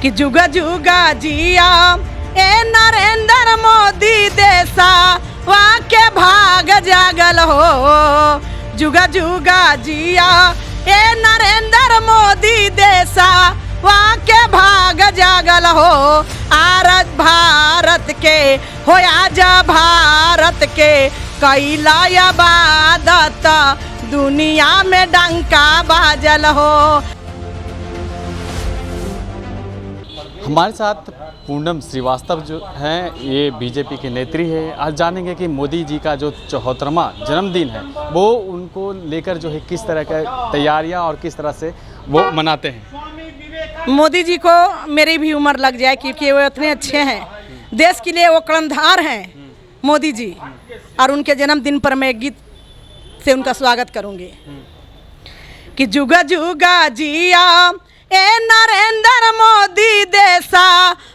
कि जुगा जुगा जिया ए नरेंद्र मोदी देसा वाके भाग जागल हो। जुगा जुगा जिया ए नरेंद्र मोदी देसा वाके भाग जागल हो। आरत भारत के हो आजा भारत के कैला इबादत दुनिया में डंका बाजल हो। हमारे साथ पूनम श्रीवास्तव जो हैं, ये बीजेपी के नेत्री है। आज जानेंगे कि मोदी जी का जो 74वां जन्मदिन है वो उनको लेकर जो है किस तरह की तैयारियां और किस तरह से वो मनाते हैं। मोदी जी को मेरी भी उम्र लग जाए क्योंकि वो इतने अच्छे हैं, देश के लिए वो कर्णधार हैं मोदी जी। और उनके जन्मदिन पर मैं एक गीत से उनका स्वागत करूंगी कि जुगा जुगा जिया ए नरेंद्र मोदी देसा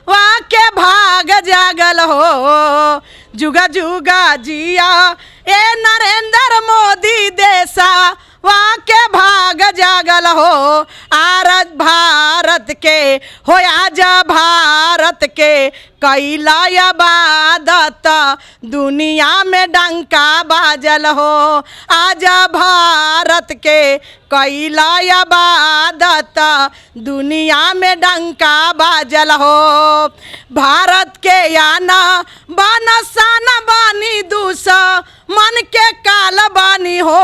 वाके भाग जागल हो। जुगा जुगा जिया ए नरेंद्र मोदी देसा वाके भाग जागल हो। आरत भारत के हो आजा भारत के कैला इबादत दुनिया में डंका बाजल हो। आजा भारत के कैला इबादत दुनिया में डंका बाजल हो। भारत के याना बाना साना बानी दूसा मन के काल बानी हो।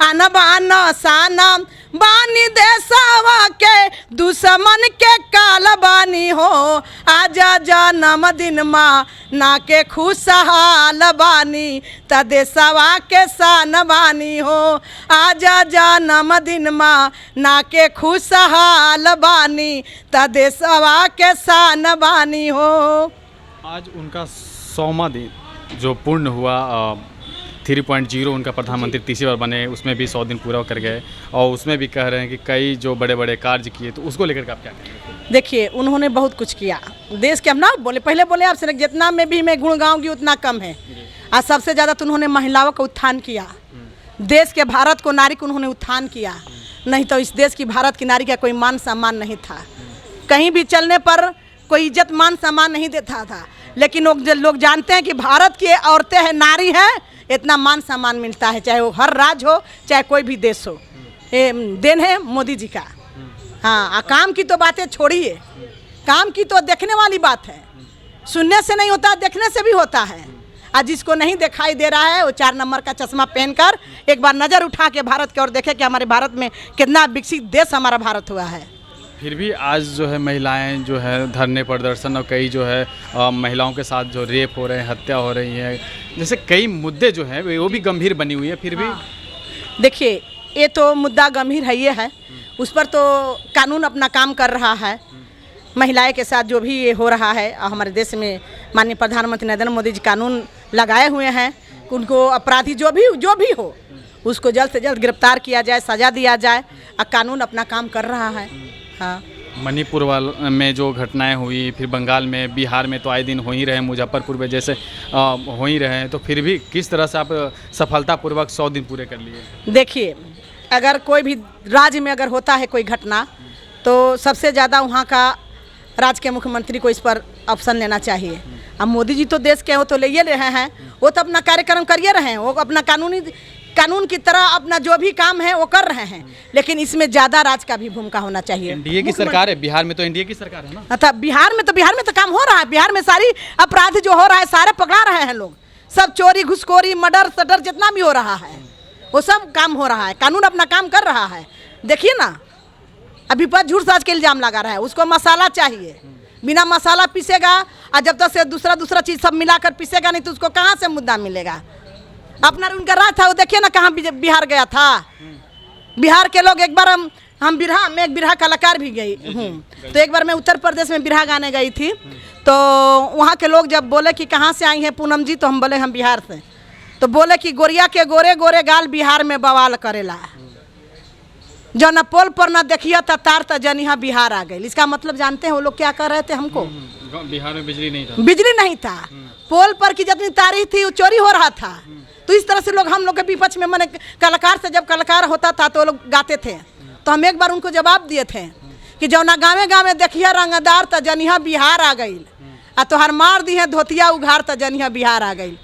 आना बाना साना बानी देशवा के दुश्मन के काल बानी हो। आजा जन्मदिन माँ ना के खुशहाल बानी त देशवा के शान बानी हो। आजा जन्मदिन माँ ना के खुशहाल बानी त देशवा के शान बानी हो। आज उनका 100वां दिन जो पूर्ण हुआ 3.0 उनका प्रधानमंत्री तीसरी बार बने, उसमें भी 100 दिन पूरा कर गए और उसमें भी कह रहे हैं कि कई जो बड़े बड़े कार्य किए, तो उसको लेकर के आप क्या कहेंगे? देखिए, उन्होंने बहुत कुछ किया देश के। हम ना बोले, पहले बोले आपसे जितना में भी मैं गुण गाऊंगी उतना कम है। आज सबसे ज़्यादा तो उन्होंने महिलाओं का उत्थान किया, देश के भारत को नारी को उन्होंने उत्थान किया। नहीं तो इस देश की भारत की नारी का कोई मान सम्मान नहीं था, कहीं भी चलने पर कोई इज्जत मान सम्मान नहीं देता था। लेकिन लोग जानते हैं कि भारत की औरतें हैं, नारी हैं, इतना मान सम्मान मिलता है, चाहे वो हर राज्य हो चाहे कोई भी देश हो। ये देन है मोदी जी का। हाँ, काम की तो बातें छोड़िए, काम की तो देखने वाली बात है। सुनने से नहीं होता, देखने से भी होता है। आज जिसको नहीं दिखाई दे रहा है वो 4 नंबर का चश्मा पहनकर एक बार नज़र उठा के भारत की ओर देखे कि हमारे भारत में कितना विकसित देश हमारा भारत हुआ है। फिर भी आज जो है महिलाएं जो है धरने प्रदर्शन और कई जो है महिलाओं के साथ जो रेप हो रहे हैं, हत्या हो रही है, जैसे कई मुद्दे जो हैं वो भी गंभीर बनी हुई है। फिर भी देखिए, ये तो मुद्दा गंभीर है, ये है, उस पर तो कानून अपना काम कर रहा है। महिलाएं के साथ जो भी ये हो रहा है, हमारे देश में माननीय प्रधानमंत्री नरेंद्र मोदी जी कानून लगाए हुए हैं, उनको अपराधी जो भी हो उसको जल्द से जल्द गिरफ्तार किया जाए, सजा दिया जाए। और कानून अपना काम कर रहा है। हाँ, मणिपुर में जो घटनाएं हुई, फिर बंगाल में, बिहार में तो आए दिन हो ही रहे, मुजफ्फरपुर में जैसे हो ही रहे हैं, तो फिर भी किस तरह से आप सफलतापूर्वक 100 दिन पूरे कर लिए? देखिए, अगर कोई भी राज्य में अगर होता है कोई घटना तो सबसे ज़्यादा वहाँ का राज्य के मुख्यमंत्री को इस पर ऑप्शन लेना चाहिए। अब मोदी जी तो देश के हो तो ले रहे हैं, वो तो अपना कार्यक्रम करिए रहे हैं, वो अपना कानून की तरह अपना जो भी काम है वो कर रहे हैं। लेकिन इसमें ज़्यादा राज्य का भी भूमिका होना चाहिए। एनडीए की सरकार है, बिहार में तो एनडीए की सरकार है ना। अच्छा, बिहार में तो काम हो रहा है। बिहार में सारी अपराध जो हो रहा है सारे पकड़ा रहे हैं लोग, सब चोरी घुसखोरी मर्डर सटर जितना भी हो रहा है वो सब काम हो रहा है। कानून अपना काम कर रहा है। देखिए ना, अभी पर झूठ साज के इल्जाम लगा रहा है, उसको मसाला चाहिए। बिना मसाला पीसेगा और जब तक से दूसरा चीज़ सब मिलाकर पीसेगा नहीं तो उसको कहाँ से मुद्दा मिलेगा। अपना उनका राज था, वो देखिए ना कहाँ बिहार गया था। बिहार के लोग, एक बार मैं एक बिरहा कलाकार भी गई हूँ, तो एक बार मैं उत्तर प्रदेश में बिरहा गाने गई थी, तो वहाँ के लोग जब बोले कि कहाँ से आई हैं पूनम जी, तो हम बोले हम बिहार से। तो बोले कि गोरिया के गोरे गोरे गाल बिहार में बवाल करेला, जो न पोल पर न देखिए तार त जनिहा बिहार आ गई। इसका मतलब जानते हैं वो लोग क्या कर रहे थे हमको? बिहार में बिजली नहीं था, पोल पर की जितनी तारीख थी वो चोरी हो रहा था। तो इस तरह से लोग हम लोग के विपक्ष में, मैंने कलाकार से जब कलाकार होता था तो वो लोग गाते थे, तो हम एक बार उनको जवाब दिए थे कि जौना गाँवे गाँवे देखिए रंगदार त जनिया बिहार आ गई, आ तोहर मार दी है धोतिया उघार त जनिया बिहार आ गई।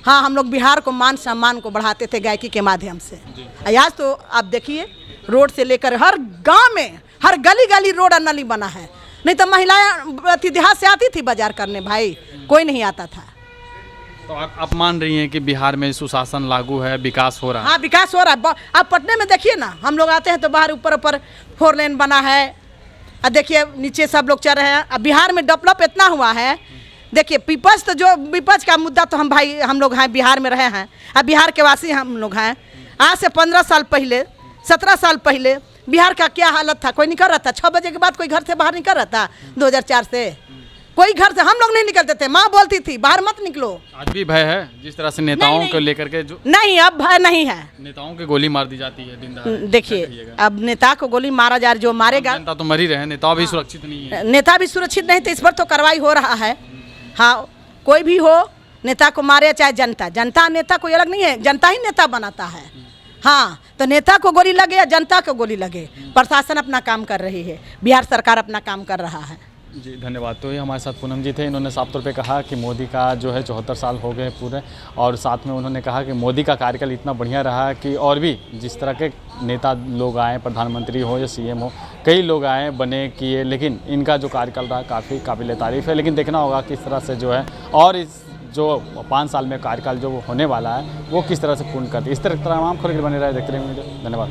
हाँ, हम लोग बिहार को मान सम्मान को बढ़ाते थे गायकी के माध्यम से। आज तो आप देखिए रोड से लेकर हर गांव में, हर गली गली रोड और नली बना है। नहीं तो महिलाएं देहात से आती थी बाजार करने, भाई कोई नहीं आता था। तो आप मान रही हैं कि बिहार में सुशासन लागू है, विकास हो रहा है? हाँ, विकास हो रहा है। आप पटने में देखिए ना, हम लोग आते हैं तो बाहर ऊपर ऊपर 4 लेन बना है, और देखिए नीचे सब लोग चल रहे हैं। अब बिहार में डेवलप इतना हुआ है, देखिए विपक्ष तो जो विपक्ष का मुद्दा तो हम लोग हैं, बिहार में रहे हैं, अब बिहार के वासी हम लोग हैं। आज से 15 साल पहले, 17 साल पहले बिहार का क्या हालत था? कोई निकल रहा था 6 बजे के बाद? कोई घर से बाहर निकल रहा था? 2004 से कोई घर से हम लोग नहीं निकलते थे। माँ बोलती थी बाहर मत निकलो। आज भी भय है जिस तरह से नेताओं को लेकर के? जो नहीं, अब भय नहीं है। नेताओं की गोली मार दी जाती है दिन दहाड़े। देखिए अब नेता को गोली मारा जा रहा, जो मारेगा जनता तो मर ही रहे, नेता भी सुरक्षित नहीं है। नेता भी सुरक्षित नहीं थे, इस पर तो कार्रवाई हो रहा है। हाँ, कोई भी हो, नेता को मारे चाहे जनता, जनता नेता कोई अलग नहीं है, जनता ही नेता बनाता है। हाँ, तो नेता को गोली लगे या जनता को गोली लगे, प्रशासन अपना काम कर रही है, बिहार सरकार अपना काम कर रहा है। जी धन्यवाद। तो ये हमारे साथ पूनम जी थे। इन्होंने साफ तौर पे कहा कि मोदी का जो है 74 साल हो गए पूरे, और साथ में उन्होंने कहा कि मोदी का कार्यकाल इतना बढ़िया रहा कि और भी जिस तरह के नेता लोग आए, प्रधानमंत्री हो या सीएम हो, कई लोग आए बने किए, लेकिन इनका जो कार्यकाल रहा काफ़ी काबिल तारीफ़ है। लेकिन देखना होगा किस तरह से जो है, और इस जो 5 साल में कार्यकाल जो होने वाला है वो किस तरह से पूर्ण करती है। इस तरह तमाम खबरें बने रहे, देखते रहिए। धन्यवाद।